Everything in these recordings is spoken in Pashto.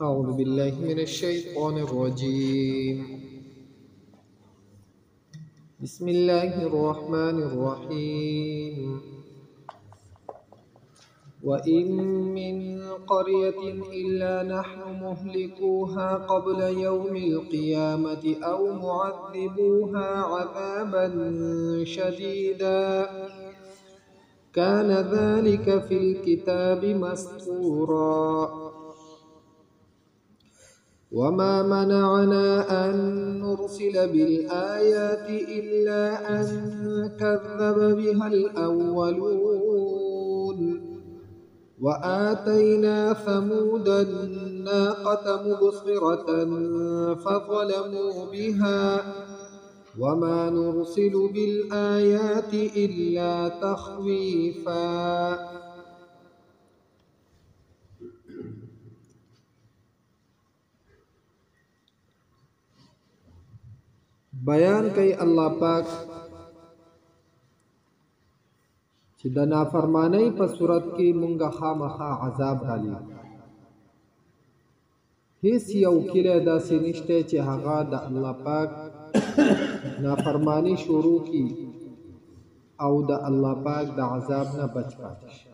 أعوذ بالله من الشيطان الرجيم. بسم الله الرحمن الرحيم. وإن من قرية إلا نحن مهلكوها قبل يوم القيامة أو معذبوها عذابا شديدا كان ذلك في الكتاب مسطورا. وما منعنا أن نرسل بالآيات إلا أن كذب بها الأولون وآتينا ثمود الناقة مبصرة فظلموا بها وما نرسل بالآيات إلا تخويفا. بیان کوي الله پاک چې د نافرمانی په صورت کې مونږه خامخا عذاب را لې هیڅ یو کله داسې نشته چې هغه د الله پاک نافرمانی شروع کی او د الله پاک د عذاب نه بچ پاتې شي.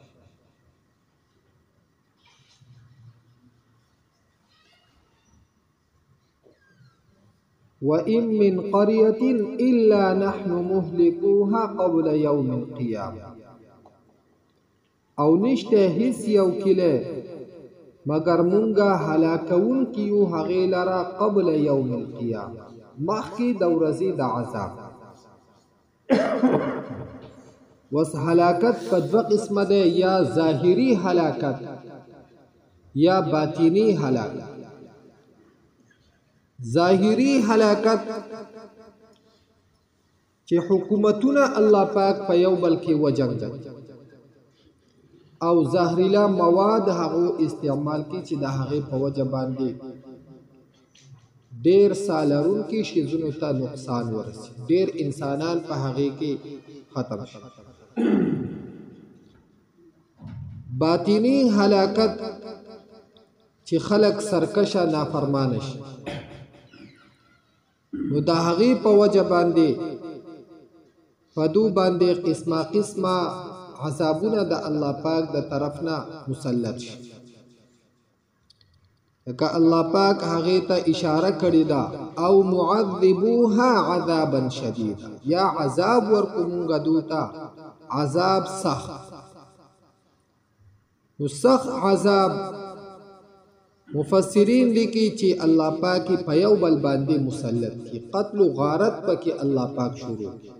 وَإِن مِّن قَرْيَةٍ إِلَّا نَحْنُ مُهْلِكُوهَا قَبْلَ يَوْمِ الْقِيَامَةِ او نشته هیڅ یو کله مگر مونږه هلاکون کیو هغه لرا قبل یوم القیامه مخکې د ورځې د عذاب. وس هلاکت په دوه قسمه ده، یا ظاهری هلاکت یا باطینی هلاکت. ظاهری هلاکت چې حکومتونه الله پاک په یو بل کې وجنګ او زهريلا مواد هغه استعمال کی چې د هغه په وجه باندې ډیر سالرون کې شیزونو ته نقصان ورسي، ډیر انسانان په هغه کې ختم شي. باطینی هلاکت چې خلق سرکشه نافرمان شي نو د هغه په وجه باندې فدو باندې قسمه قسمه عذابونه د الله پاک د طرفنا مسلط شي. لکه الله پاک هغه ته اشاره کړی دا او معذبوها عذابا شديدا، یا عذاب ورکومږه دوتا عذاب سخت. نو سخت عذاب مفسرین لیکي چې الله پاک په یو بل باندې مسلط کی، قتل و غارت پکې الله پاک شروع کی.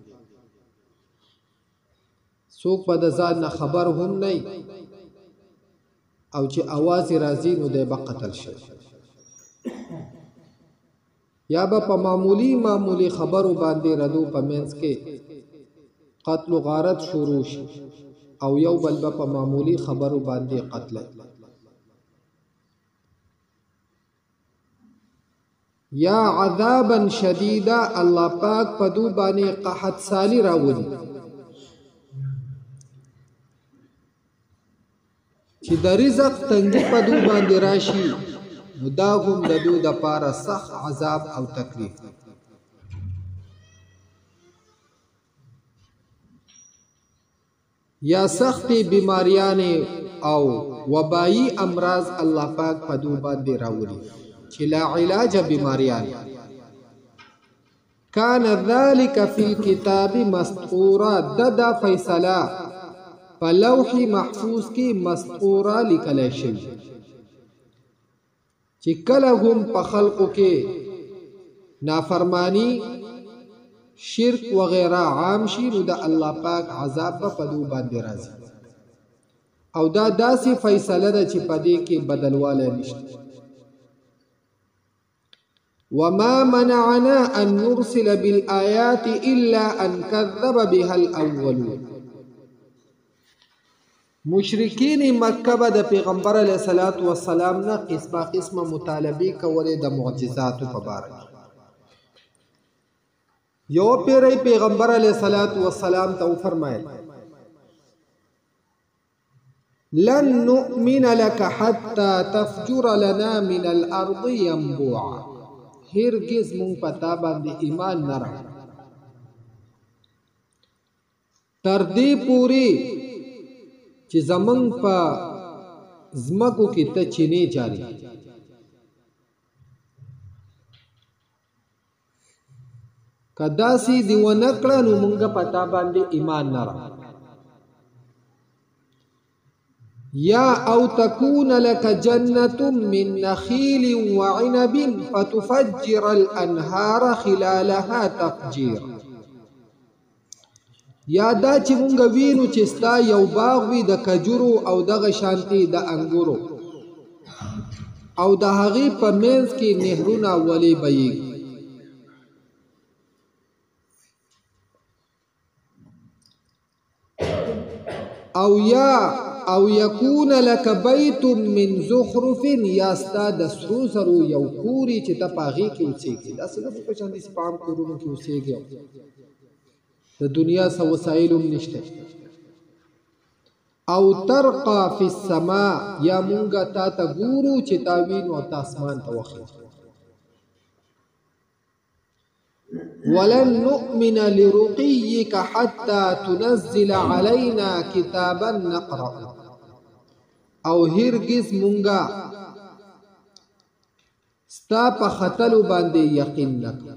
څوک په د ځان نه خبر هم نه او چې आवाज راځي نو د به قتل شي، یا به په معمولی خبرو باندې ردو په منځ کې قتل و غارت شروع شي او یو بل به په معمولی خبرو باندې قتل. یا عذابا شدیدا، الله پاک په دو باندې قحط سالی راولي چې د رزق تنګي په دو باندې راشي نو دا هم د دو د پاره سخت عذاب او تکلیف. یا سخت بیماریان او وبایی امراض الله پاک په دو باندې راولي چې لا علاج بیماریان. کان ذلك فی الكتاب مسطورا، دا فیصله په لوح محفوظ کې مسطورا لیکل شوی چې کله هم په خلقو کې نافرمانی شرک وغیرہ عام شي نو د الله پاک عذاب په دو باندې راځي. او دا داسې فیصله ده چې په دې کې بدلواله نشته. وما منعنا أن نرسل بالآيات إلا أن كذب بها الأولون. مشرکین مکه به د پیغمبر علیه الصلاۃ والسلام نه قسمه مطالبه کولې د معجزاتو په باره کې. یو پیری پیغمبر علیه الصلاۃ والسلام ته فرمایل لن نؤمن لك حتى تفجر لنا من الارض ينبوعا هرگز مونږ پتا باندې ایمان نه راوړو تر دې پوري چې زمونږ په زمکو کې ته چینه جاری کداسي دی ونکړه نو مونږ پتا باندې ایمان نه راوړو یا او تكون لك جنة من نخيل وعنب فتفجر الانهار خلالها تفجير یا دا چې مونږ وینو چې ستا یو باغ وي د کجورو او دغه شانتي د انګورو او د هغې په منځ کې نهرونه ولې بهیږي او یکون لک بیت من زخرف یا ستا د سرو زرو یو کوری چې ته په هغې کې اوسېږي داسې نه په شان دي چې په عام کورونو کې اوسېږي د دنیا څه وسایل هم نشته او ترقى فی السماء یا مونږه تا ته ګورو چې تا وینو او ته اسمان ته وخېږي ولن نؤمن لرقيك حتى تنزل علينا كتابا نقرأ او هرگز مونږه ستا په ختلو باندې یقین نکړو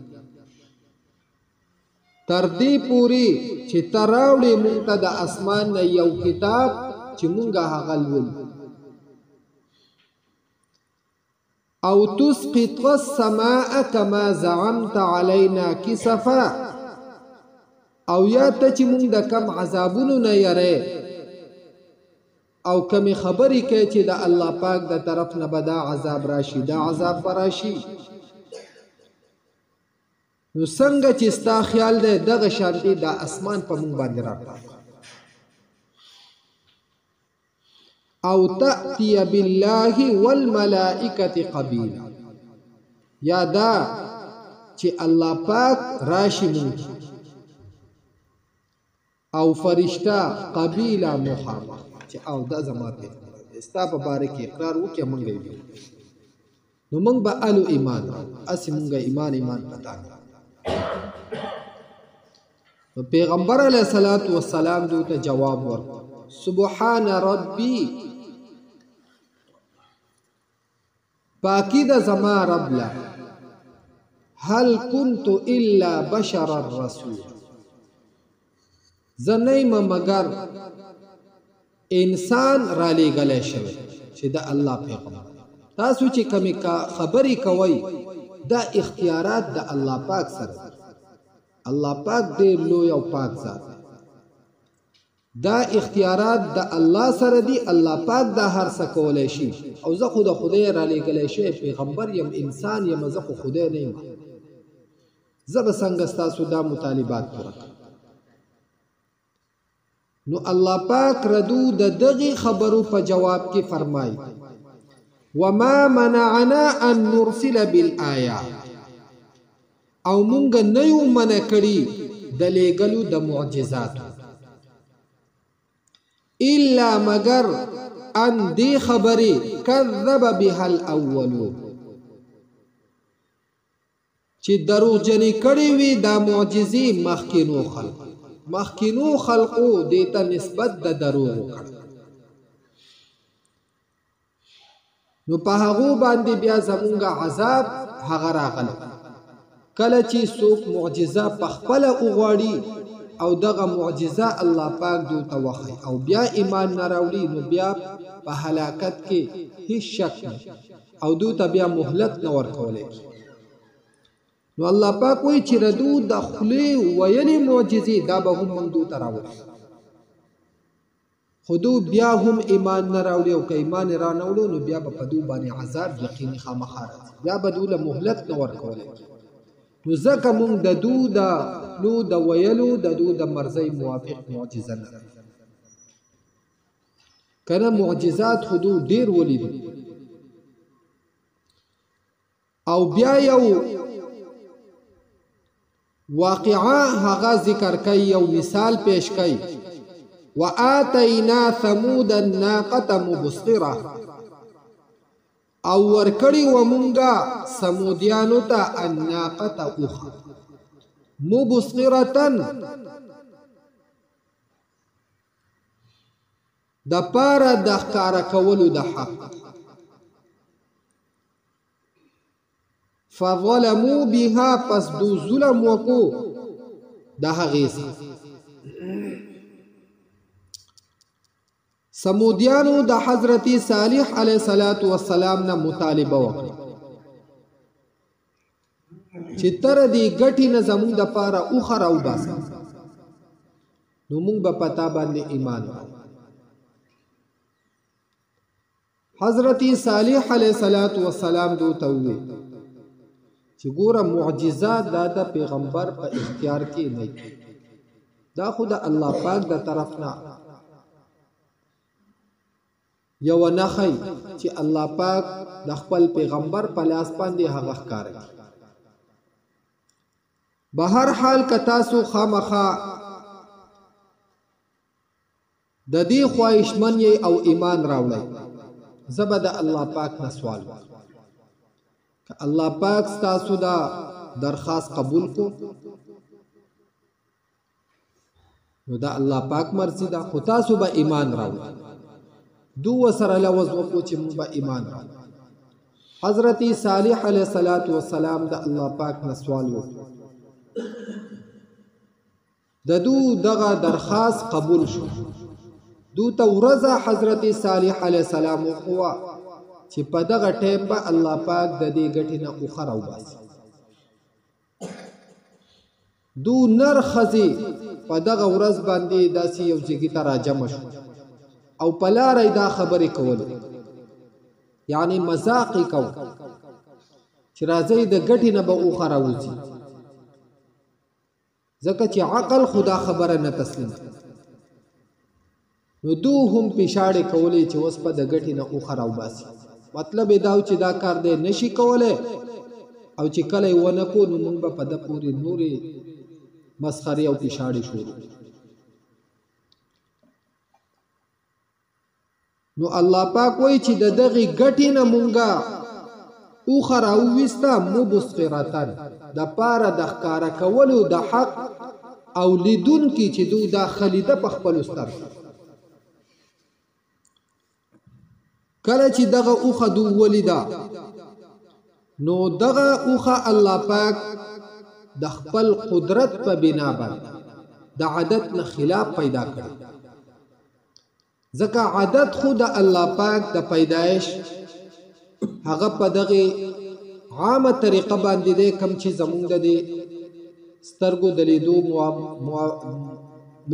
تر دې پوري چې ته راوړې مونږ ته د اسمان نه یو کتاب چې مونږه هغه لولو او تسقط السماء كما زعمت علينا كسفا او یا ته چې مونږ د کم عذابونو نه یری او کمی خبرې کوي چې د الله پاک د طرف نه به دا عذاب راشي دا عذاب به راشي نو څنګه چې ستا خیال دی دغه شانتي دا اسمان په مونږ باندې راکړه او تأتي بالله والملائکة قبیلا یا دا چې الله پاک راشي مونږ او فرشتہ قبیلا مخامخ چې او دا زما دی ستا په باره کې اقرار وکړه مونږ یې نو مونږ به الو ایمان راوړو اسې مونږ ایمان پتا نه پیغمبر علیہ الصلوۃ والسلام دوی ته جواب ورکړ سبحان ربی پاکی دا زما رب لا هل كنت الا بشر الرسول زنیم مگر انسان را لېږلی شوی چې د الله پیغمبر تاسو چې کمی خبرې کوئ دا اختیارات د الله پاک سره الله پاک ډېر لوی او پاک ذات دا اختیارات د الله سره دي الله پاک دا هر څه کولی شي او زه خو د خدای را لېږلی شوی پیغمبر یم انسان یم زه خو خدای نه یم زه به څنګه ستاسو دا مطالبات پوره کړم نو الله پاک ردو د دغې خبرو په جواب کې فرمایي وما منعنا ان نرسل بالآیات او مونږ نه یو منع کړي د لېږلو د معجزاتو الا مگر ان دی خبرې کذب بها الاولون چې دروغجنې کړې وي دا معجزې مخکینو خلقو دیتا نسبت د دروغ وکړ نو په هغو باندې بیا زمونږ عذاب هغه راغلی کله چې څوک معجزه په خپله وغواړي او دغه معجزه الله پاک دوی ته وښیي او بیا ایمان نه راوړي نو بیا په هلاکت کې هیڅ شک نه او دوی ته بیا مهلت نه ورکولی نو الله پاک وایي چې ردو د خولې ویلې معجزې دا به هم موږ دوی ته راوړي خو دوی بیا هم ایمان نه راوړي او که ایمان یې رانه وړو نو بیا به په دوی باندې عذاب یقیني خامخا راځي بیا به دوی له مهلت نه ورکولی نو ځکه مونږ د دو د خلو د ویلو د دو د مرضی موافق معجزه نه کنه معجزات خودو ډیر ولیدو او بیا یو واقعا هغه ذکر کوي یو مثال پیش کوي وآتینا ثمود الناقة مبصرة او ورکڑی و منگا سمودیانو تا الناقة اوخا مبصرتن دا پارا دا خکارا کولو دا حق فظلموا بها پس دو ظلم وکو دا حغیسا سمودیانو دا حضرت صالح علیہ السلام نا مطالبه وکړه چې تر دې ګټي نه زمونږ د پاره اوخه راوباسه نو مونږ به پتا باندې ایمان راوړو. حضرت صالح علیہ السلام دوته وی چې ګوره معجزات د پیغمبر په اختیار کې نه دي، دا خو د الله پاک د طرف نه یو نخی چې الله پاک د خپل پیغمبر په لاس باندې هغه ښکار کړي. بهر حال که تاسو خامخا د دې خواهشمن یې او ایمان راوړئ، زه به د الله پاک نه سوال وکړم که الله پاک ستاسو دا درخواست قبول کو نو دا الله پاک مرضی ده، خو تاسو به ایمان راوړئ. دو سره لوز وکړو چې موږ به ایمان راوړو. حضرت صالح علیہ السلام د الله پاک نه سوال وکړو، د دو دغه درخواست قبول شو. دو ته ورځه حضرت صالح علیہ السلام وخوا چې په دغه ټیم به الله پاک د دې ګټې نه اوخه راوباسي. دو نر ښځې په دغه ورځ باندې داسې یو ځای ته راجمع شو او په لاره دا خبرې کولې، یعنی مذاق یې کو چې راځئ د ګټې نه به اوخه راوځي، ځکه چې عقل خدا خبره نه تسلیم. نو دو هم پیشاړې کولې چې اوس په د ګټې نه اوخه راوباسي. مطلب یې دا چې دا کار دی نشي کولی او چې کله یې ونه کو نو موږ به په ده پورې نورې مسخرې او پیشاړې شروع. نو الله پاک وایي چې د دغې ګټې نه مونږه اوخه راوویسته مبصرتن د پاره د ښکاره کولو د حق او لیدونکي چې دوی دا خلیده په خپلو سترګو. کله چې دغه اوخه دوی ولیده نو دغه اوخه الله پاک د خپل قدرت په بنا باندې د عادت نه خلاف پیدا کړي، ځکه عادت خو د الله پاک د پیدایش هغه په دغه عامه طریقه باندې دی کم چې زمونږ د سترګو د لیدو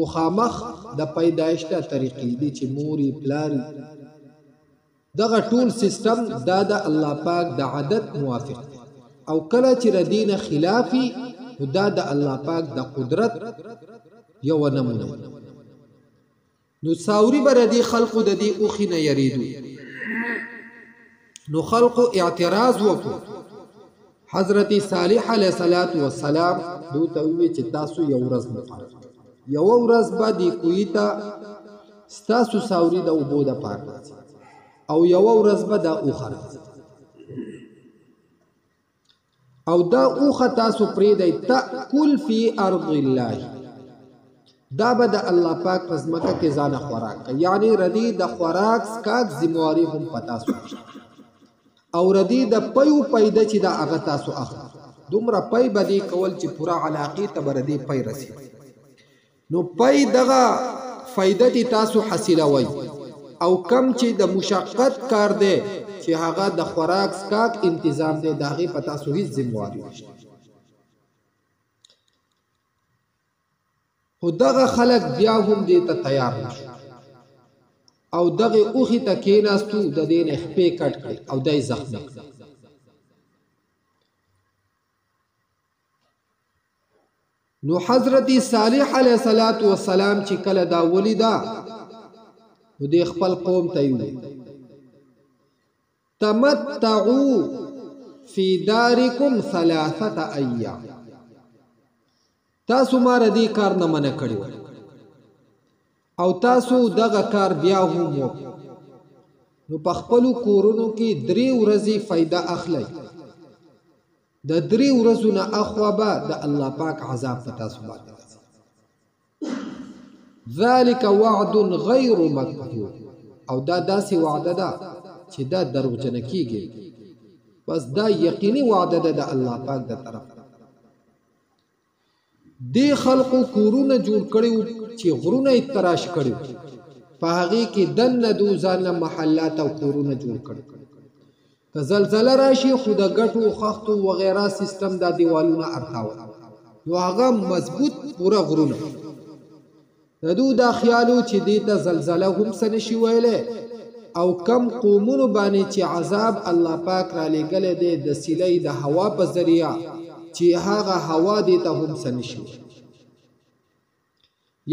مخامخ د پیدایش ته طریقې دي چې موري پلاری دغه ټول سیستم دا د الله پاک د عادت موافق دی، او کله چې ردینه خلافي دا د الله پاک د قدرت یو نمونه. نو ساوري بر دي خلقو د دې اوخي نه یریدو، نو خلقو اعتراض وکړو. حضرت صالح علیہ السلام دو ته وی چې تاسو یو ورځ مقرر یو ورځ باندې کوی ته ستاسو ساوري د اوبو د پاره او یو ورځ به د اوخه او دا اوخه تاسو پرې دی تاکل فی ارض الله، دا به د الله پاک په ځمکه کې ځانه خوراک کوي، یعنی ردی د خوراک سکاک ذمہواری هم پتا سو او ردی د پیو پیدا چې دا هغه تاسو اخلي. دومره پی بدی کول چې پورا علاقه ته بردی پی رسی، نو پی دغه فائدې تاسو حاصلوي، او کم چې د مشقت کار دی چې هغه د خوراک سکاک انتظام دی داغه پتا سو هیڅ ذمہواری نشته. خو دغه خلق بیا هم دې ته تیار نشو او دغه اوخي ته کېناستو د دې نه خپې کټ کړي او دای زخمي. نو حضرت صالح علیہ السلام چې کله دا ولیدا نو د خپل قوم ته ویل تمتعوا فی دارکم 3 ایام، تاسو ما ردی کار نه منع کړی او تاسو دغه کار بیا هم وکړئ نو په خپلو کورونو کې 3 ورځې فایده اخلئ د 3 ورځو نه اخوا به د الله پاک عذاب په تاسو باندې راځي ذلك وعد غیر مکذوب او دا داسې وعده ده چې دا دروغجن کیږي بس دا یقیني وعده ده د الله پاک د طرف دی خلقو کورونه جوړ کړیو چې غرونه یې تراش کړیو په هغې کې دننه دو ځانله محلات او کورونه جوړ کړي که زلزله راشي خو د ګټو خښتو وغیره سیستم دا دیوالونه ارتاول نو هغه مضبوط پوره غرونه د دو دا خیالو چې دې ته زلزله هم څه نشي ویلی او کم قومونو باندې چې عذاب الله پاک را لېږلی دی د سیلۍ د هوا په ذریعه چې هغه هوا دې ته هم څه نشي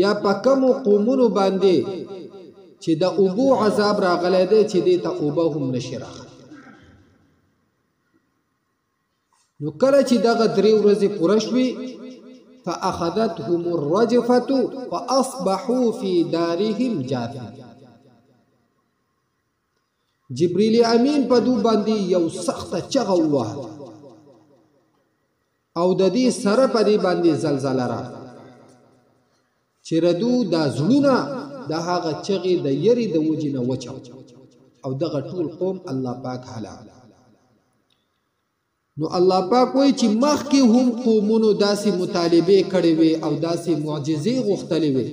یا په کمو قومونو باندې چې د اوبو عذاب راغلی دی چې دې ته اوبه هم نشي راغلی نو کله چې دغه 3 ورځې پوره شوې فاخذتهم الرجفه فاصبحوا في دارهم جاثمين جبريل امین په دو باندې یو سخت چغه ووهله او د دې سره په دې باندې زلزله راغله چې ردو دا زړونه د هغه چغې د یری د وجې نه وچاو او دغه ټول قوم الله پاک هلاک نو الله پاک وایي چې مخکې هم قومونو داسې مطالبې کړې وې او داسې معجزې غوښتلې وې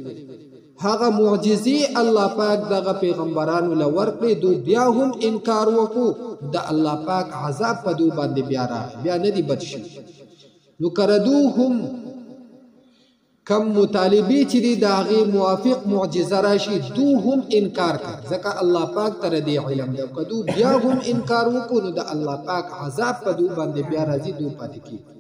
هغه معجزې الله پاک دغه پیغمبرانو له ورکړې دو بیا هم انکار وکړو د الله پاک عذاب په دو باندې بیا راغی بیا نه دي بچ شوي نو کردو هم کم مطالبې چې دي د هغې موافق معجزه راشي دو هم انکار کړ ځکه الله پاک ته د دې علم دی که دو بیا هم انکار وکړو نو د الله پاک عذاب په دو باندې بیا راځي دو پاتې کېږي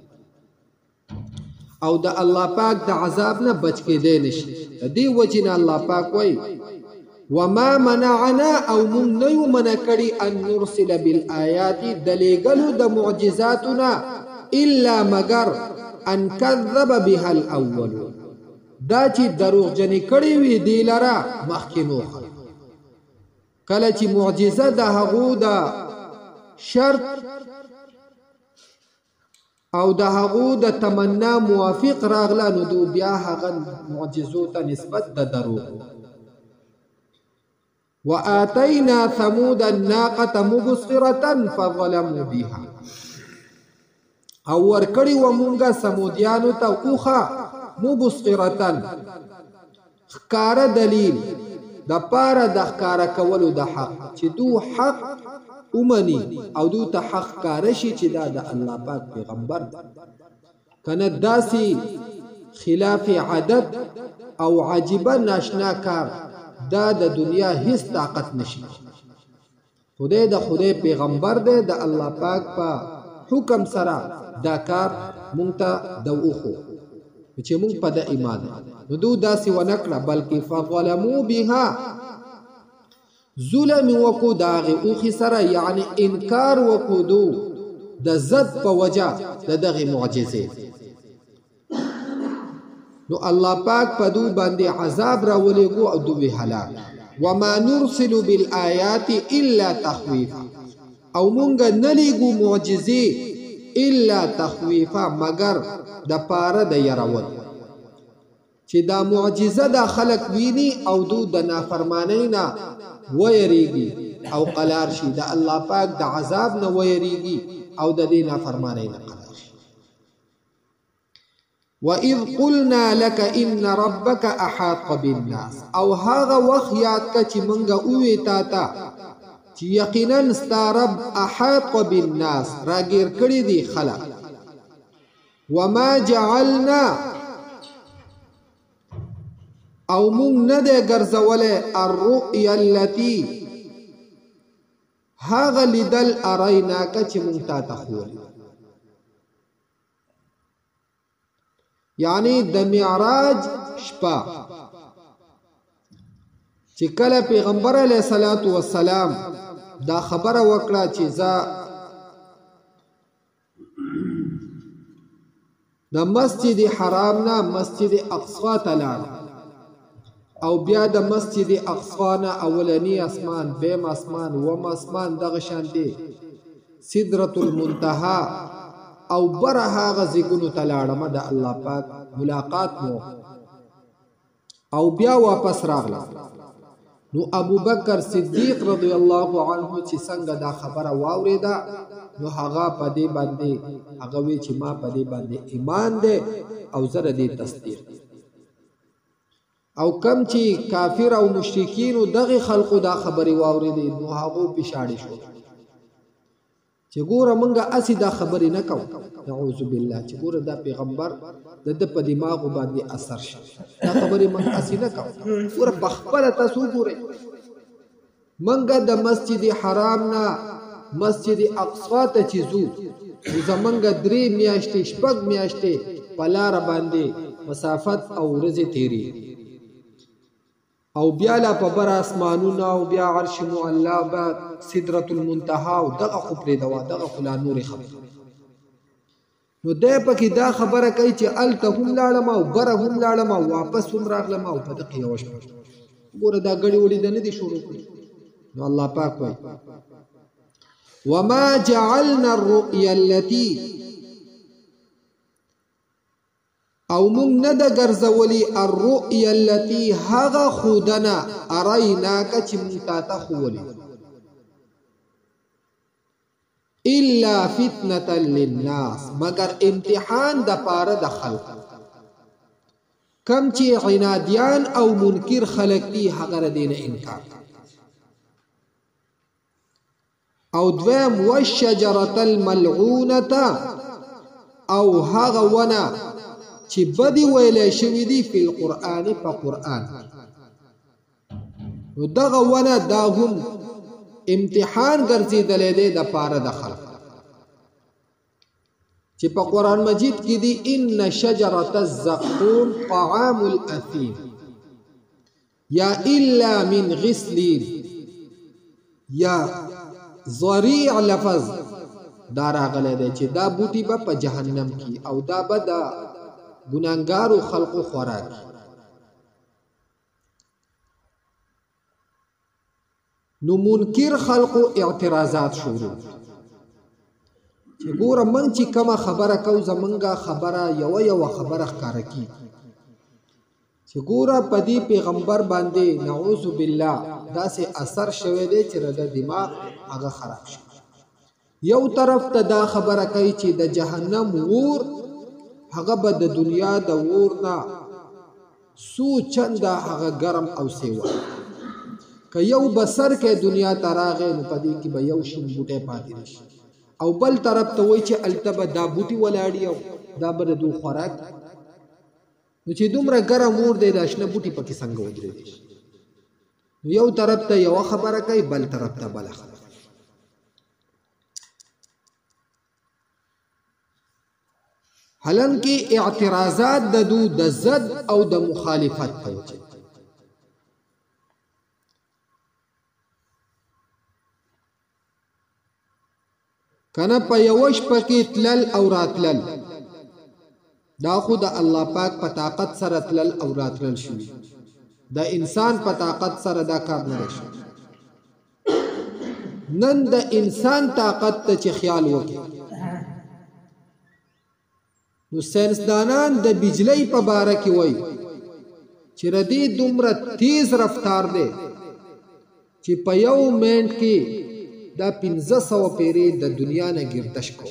او د الله پاک د عذاب نه بچ کېدی نشي د دې وجې نه الله پاک وایي وما منعنا او مونږ نه یو منع کړي ان نرسل بالآیات د لېږلو د معجزاتونه الا مگر ان کذب بها الاول دا چې دروغجنې کړې وي دې لره مخکینو خلک کله چې معجزه د هغو د شرط او د هغو د تمنا موافق راغله نو دو بیا هغه معجزو ته نسبت د دروغ وآتینا ثمود الناقة مبصرة فظلموا بها او ورکړی و مونږه سمودیانو ته اوخه مبصرة ښکاره دلیل د پاره د ښکاره کولو د حق چې دو حق اومني او دو ته حق ښکاره شي چې دا د الله پاک پیغمبر ده کنه داسې خلاف عادت او عجیبه ناشنا کار دا د دنیا هیڅ طاقت نشي خدای د خدای پیغمبر دی د الله پاک په حکم سره دا کار مونږ ته د اوخو چې مونږ په د ایمان نو دو داسې ونکړه بلکې فظلموا بها ظلم وکړو د هغې اوښې سره یعنی انکار وکړو دو د ضد په وجه د دغې معجزې نو الله پاک په دو باندې عذاب راولېږو او دوی هلاک وما نرسل بالآیات الا تخویفا او مونږ نه لیږو معجزې الا تخویفا مگر د پاره د یرول چې دا معجزه د خلق ویني او دو د نافرمانی نه ویریږي او قلار شي د الله پاک د عذاب نه ویریږي او د دې نافرمانی نه قلار شي وَإِذْ قُلْنَا لَكَ إِنَّ رَبَّكَ أَحَاطَ بِالنَّاسِ او هغه وخت یاد کا چې مونږه اوې تا ته چې یقینا ستا رب احاط بالناس راګیر کړي دي خلق وما جعلنا او مونږ نه دی ګرځولی الرؤیا التي هغه لیدل اریناکه چې مونږ تا ته ښولي یعنی د معراج شپه چې کله پیغمبر علیه الصلاة والسلام دا خبره وکړه چې زه د مسجد حرام نه مسجد اقصا ته لاړم او بیا د مسجد اقصا نه اولنی اسمان بیم اسمان وم اسمان دغه شان دی سدرة المنتهى او بره هغه ځایونو ته لاړم د الله پاک ملاقات مو او بیا واپس راغلم نو ابو بکر صدیق رضی الله عنه چې څنګه دا خبره واوریده نو هغه په دې باندې هغه وی چې ما په دې باندې ایمان ده او زره دې تصدیق او کم چې کافر او مشرکین دغه خلقو دا خبره واوریده نو هغه پښاړي شو چې ګوره مونږه اسی دا خبرې نه کوو نعوذ بالله چې ګوره دا پیغمبر د په دماغ باندې اثر شي دا خبرې مونږ اسی نه کوو ګوره په خپل تاسو ګوره مونږه د مسجد حرام نه مسجد اقصا ته چې زو زمونږه 3 میاشتې شپږ میاشتې په لار باندې مسافت او ورځې تیری او بیا لا په بر اسمانونه او بیا عرش معلا با سدرة المنتهى او دغه خو پرې دوا دغه خلا نور خبر نو ده پکې دا خبره کوي چې الته هم لاړم او بره هم لاړم او واپس هم راغلم او په دقیقه یوش ګوره دا غړي وړي د نه دي شروع کړي نو الله پاک وایي وما جعلنا الرؤيا التي او مونږ نه د ګرځولي الرؤيا التي هغه خودنا اریناک چې مونږ ته خولي الا فتنه للناس مگر امتحان د پاره د خلق کم چې عنادیان او منکر خلق دي هغه دین انکار او دویم والشجره الملعونه او هغه ونه چې بدی ویلې شوی دی په القرآن په قرآن نو دغه ونه دا هم امتحان ګرځیدلې دی د پاره د خلق چې په قرآن مجید کې دی ان شجرة الزقوم طعام الاثیم یا الا من غسلین یا ضریع لفظ دا راغلی دی چې دا بوټي به په جهنم کې او دا به د ګناهګارو خلقو خوراک نو منکر خلقو اعتراضات شروع چې ګوره من چې کومه خبره کو زمونږه خبره یو خبره ښکاره کی چې ګوره په دې پیغمبر باندې نعوذ بالله داسې اثر شوی دی چې د دماغ هغه خراب شي یو طرف ته دا خبره کوي چې د جهنم ور هغه به د دنیا د ور نه سو چنده هغه ګرم او سیوا که یو بسر کې دنیا تراغه نو پدې کې به یو شین بوټه پاتې نشي او بل طرف ته وای چې التبه دا بوټي ولاړی او دا بر دو خوراک نو چې دومره ګرم ور دی د شنه بوټي پکې څنګه ودرې دي یو طرف ته یو خبره کوي بل طرف ته بل خبره حالانکه اعتراضات د دو د ضد او د مخالفت ته وجه کنه په یوش پکې تلل او راتلل دا خو د الله پاک په طاقت سره تلل او راتلل شوی د انسان په طاقت سره دا کار نه شي نن د انسان طاقت ته چې خیال وکړي نو ساینسدانان د بجلی په باره کې وایي چې ردی دومره تیز رفتار دی چې په یو منټ کې دا 1500 پیری د دنیا نه گردش کو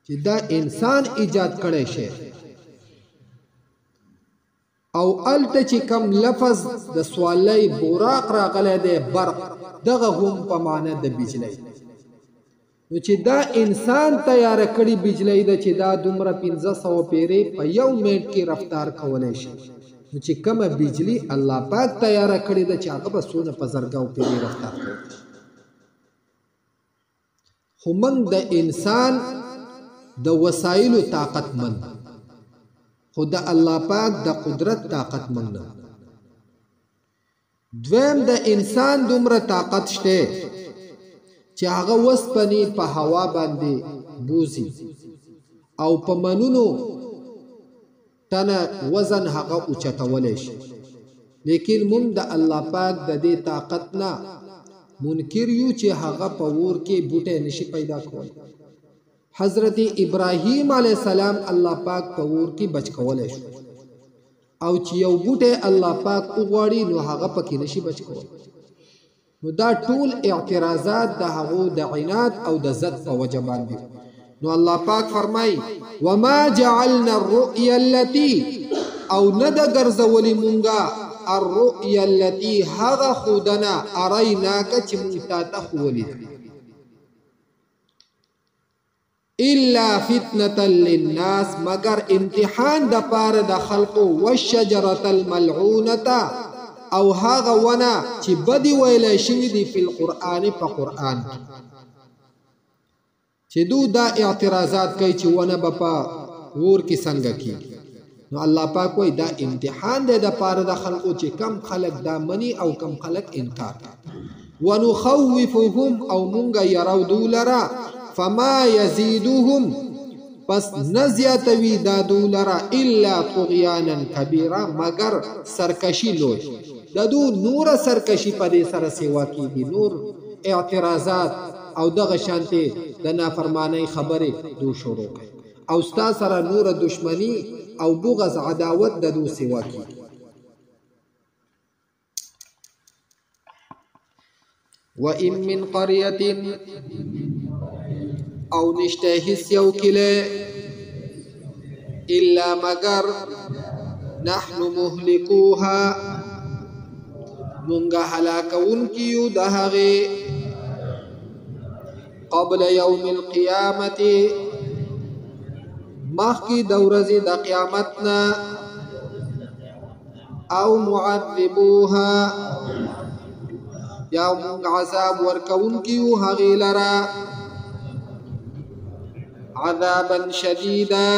چې دا انسان ایجاد کړی شي او الته چې کم لفظ د سوالای براق راغلی دی برق دغه هم په معنی د بجلی نو چې دا انسان تیار کړي بجلی د چې دا دومره 1500 پیری په یو منټ کې رفتار کولای شي نو چې کومه بجلی الله پاک تیار کړي د چې هغه به سونه په زرګاو پیری رفتار کوي خو من د انسان د وسایلو طاقت من خو د الله پاک د قدرت طاقت من نه دویم د انسان دومره طاقت شته چې هغه وسپنی په هوا باندې بوزي او په منونو تنه وزن هغه اوچتولای شي لیکن مونږ د الله پاک د دې طاقت نه منکر یو چې هغه په ور کې بوټي نشي پیدا کول. حضرت ابراهیم علیه السلام الله پاک په ور کې بچ کولای شو او چې یو بوټي الله پاک وغواړي نو هغه پکې نشي بچ کول. نو دا ټول اعتراضات د هغو د عناد او د ضد په وجه باندې. نو الله پاک فرمای وما جعلنا الرؤيا التي او نه د ګرځولې مونږه الرؤيا التي هغه خودنا اریناک چې مونږ ته تخولې الا فتنه للناس مگر امتحان د پاره د خلقو والشجره الملعونه او هغه ونه چې بدی ویل شوی دی په القرآن په قرآن چې دو دا اعتراضات کوي چې ونه بپا ور کې څنګه کی. نو الله پاک وای دا امتحان دی د پاره د خلقو چې کم خلق دا منی او کم خلق انکار کوي. ونخوفهم او مونږه يرو دولرا فما يزيدهم پس نزیاتوی دا دولرا الا طغیانا کبیرا مگر سرکشی لوی. دا دو نور سرکشی په دې سره سیوا کیږي، نور اعتراضات او دغه شانته د نافرمانی خبره دو شروع کوي او ستا سره نور دشمنی او بغض عداوت د دو سیوا کیږي. وَإِن مِّن قَرْيَةٍ او نشته هیڅ یو کله الا مگر نحن مهلكوها مونږه هلاکون کیو د هغه قبل يوم القيامه مخکې د ورځې د قیامتنا او معذبوها یا مونږ عذاب ورکون کیو هغه لرا عذابا شديدا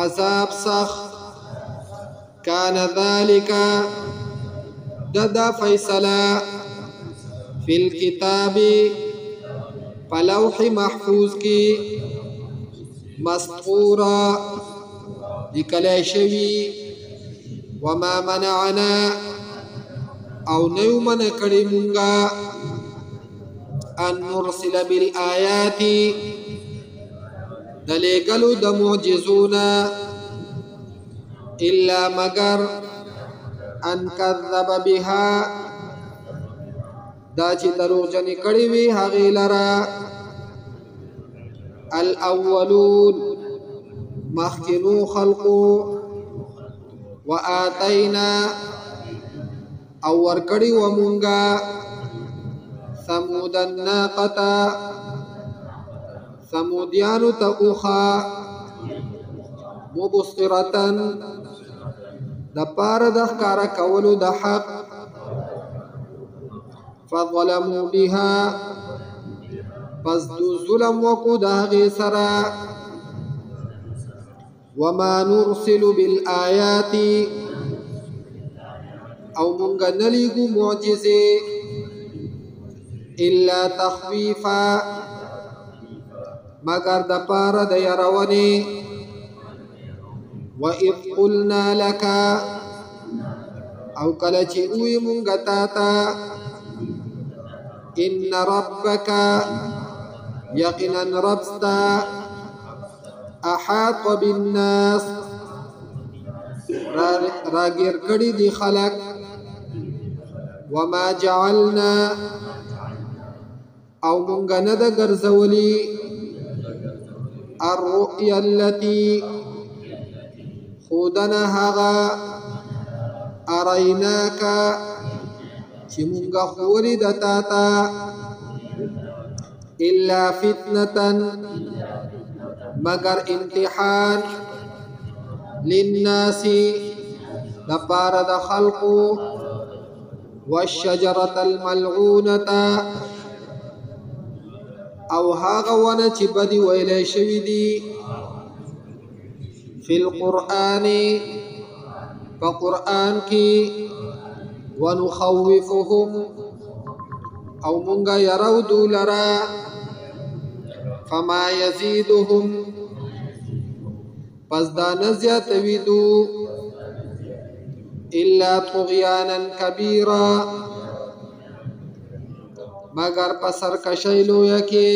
عذاب سخت كان ذلك ددا فیصلہ فی الكتاب فلوح محفوظ کی مسطورا لکلی شوی وما منعنا او نیو من کڑی منگا ان نرسل بالآیات دلیگلو د معجزونا الا مگر ان کذب بها دا چې دروغجنې کړې وي هغې لره الاولون مخکینو خلقو وآتینا او ورکړي و مونږه ثمود الناقه ثمودیانو ته اوخه مبصرتن د پاره د ښکارا کولو د حق فظلموا بها پس دو ظلم وکو د هغې سره وما نرسل بالآیات او مونږه نلیږو معجزې الا تخویفا مگر د پاره د یرونې وَإِذْ قُلْنَا لَكَ او کله چې وی مونږ تا ان ربک یقینا ربستا احاط بالناس راګر کړي دي خلق وما جعلنا او مونږ نه د ګرځولي الرؤيا التي خودنا هغا اریناک چې مونږه خوري د تا الا فتنه مگر امتحان للناس لپاره د خلقو والشجره الملعونه او هغه ونه چې بدی ویلې شوی دی فی القرآن فقرآن کی ونخوفهم او منگا یرو دولرا فما یزیدهم پس دا نزیاتویدو الا طغیانا کبیرا مگر په سرکشۍ لویه کې